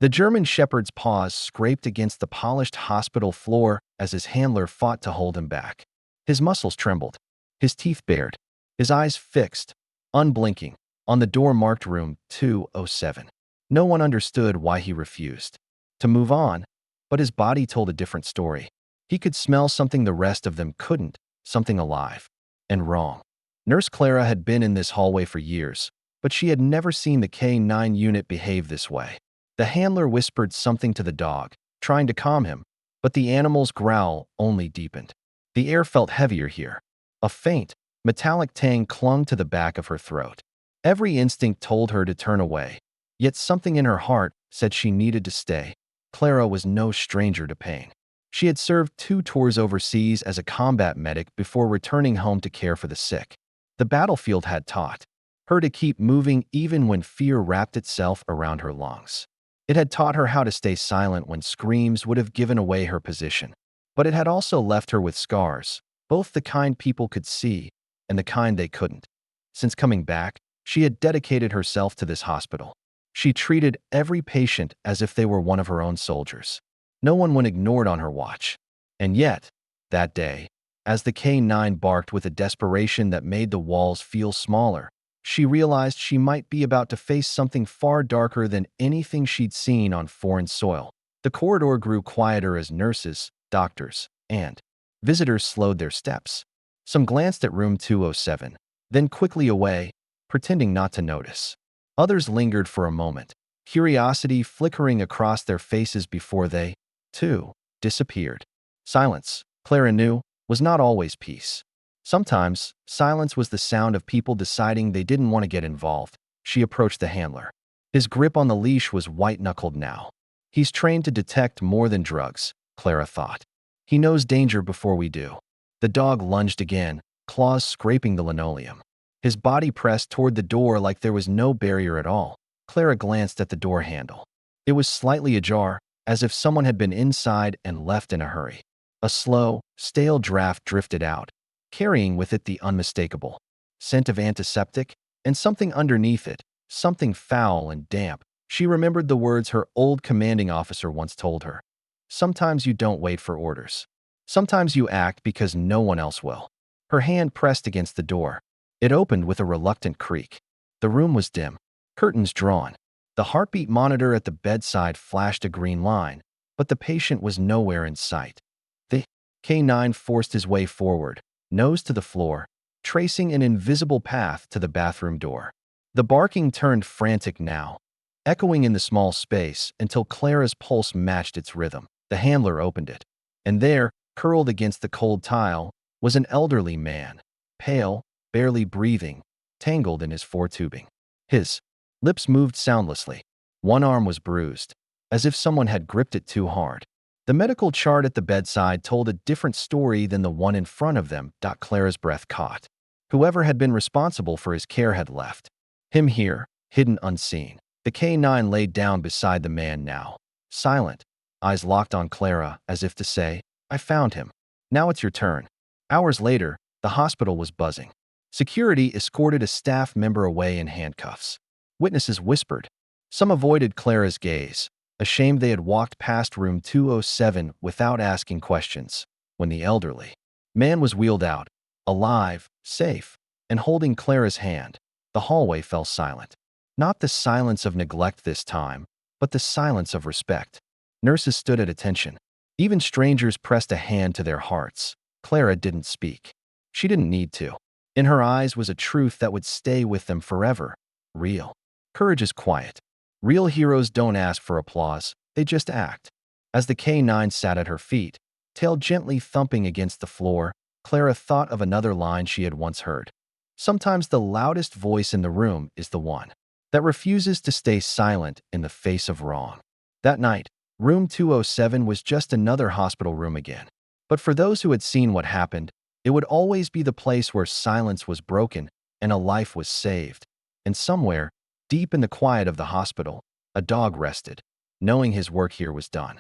The German shepherd's paws scraped against the polished hospital floor as his handler fought to hold him back. His muscles trembled, his teeth bared, his eyes fixed, unblinking, on the door marked Room 207. No one understood why he refused to move on, but his body told a different story. He could smell something the rest of them couldn't, something alive and wrong. Nurse Clara had been in this hallway for years, but she had never seen the K-9 unit behave this way. The handler whispered something to the dog, trying to calm him, but the animal's growl only deepened. The air felt heavier here. A faint, metallic tang clung to the back of her throat. Every instinct told her to turn away, yet something in her heart said she needed to stay. Clara was no stranger to pain. She had served 2 tours overseas as a combat medic before returning home to care for the sick. The battlefield had taught her to keep moving even when fear wrapped itself around her lungs. It had taught her how to stay silent when screams would have given away her position. But it had also left her with scars, both the kind people could see and the kind they couldn't. Since coming back, she had dedicated herself to this hospital. She treated every patient as if they were one of her own soldiers. No one was ignored on her watch. And yet, that day, as the K-9 barked with a desperation that made the walls feel smaller, she realized she might be about to face something far darker than anything she'd seen on foreign soil. The corridor grew quieter as nurses, doctors, and visitors slowed their steps. Some glanced at room 207, then quickly away, pretending not to notice. Others lingered for a moment, curiosity flickering across their faces before they, too, disappeared. Silence, Clara knew, was not always peace. Sometimes, silence was the sound of people deciding they didn't want to get involved. She approached the handler. His grip on the leash was white-knuckled now. He's trained to detect more than drugs, Clara thought. He knows danger before we do. The dog lunged again, claws scraping the linoleum. His body pressed toward the door like there was no barrier at all. Clara glanced at the door handle. It was slightly ajar, as if someone had been inside and left in a hurry. A slow, stale draft drifted out, carrying with it the unmistakable scent of antiseptic and something underneath it, something foul and damp. She remembered the words her old commanding officer once told her. Sometimes you don't wait for orders. Sometimes you act because no one else will. Her hand pressed against the door. It opened with a reluctant creak. The room was dim, curtains drawn. The heartbeat monitor at the bedside flashed a green line, but the patient was nowhere in sight. The K-9 forced his way forward, nose to the floor, tracing an invisible path to the bathroom door. The barking turned frantic now, echoing in the small space until Clara's pulse matched its rhythm. The handler opened it, and there, curled against the cold tile, was an elderly man, pale, barely breathing, tangled in his foretubing. His lips moved soundlessly. One arm was bruised, as if someone had gripped it too hard. The medical chart at the bedside told a different story than the one in front of them. Clara's breath caught. Whoever had been responsible for his care had left him here, hidden unseen. The K-9 laid down beside the man now, silent, eyes locked on Clara as if to say, I found him. Now it's your turn. Hours later, the hospital was buzzing. Security escorted a staff member away in handcuffs. Witnesses whispered. Some avoided Clara's gaze, ashamed they had walked past room 207 without asking questions. When the elderly man was wheeled out, alive, safe, and holding Clara's hand, the hallway fell silent. Not the silence of neglect this time, but the silence of respect. Nurses stood at attention. Even strangers pressed a hand to their hearts. Clara didn't speak. She didn't need to. In her eyes was a truth that would stay with them forever. Real courage is quiet. Real heroes don't ask for applause, they just act. As the K-9 sat at her feet, tail gently thumping against the floor, Clara thought of another line she had once heard. Sometimes the loudest voice in the room is the one that refuses to stay silent in the face of wrong. That night, room 207 was just another hospital room again. But for those who had seen what happened, it would always be the place where silence was broken and a life was saved. And somewhere, deep in the quiet of the hospital, a dog rested, knowing his work here was done.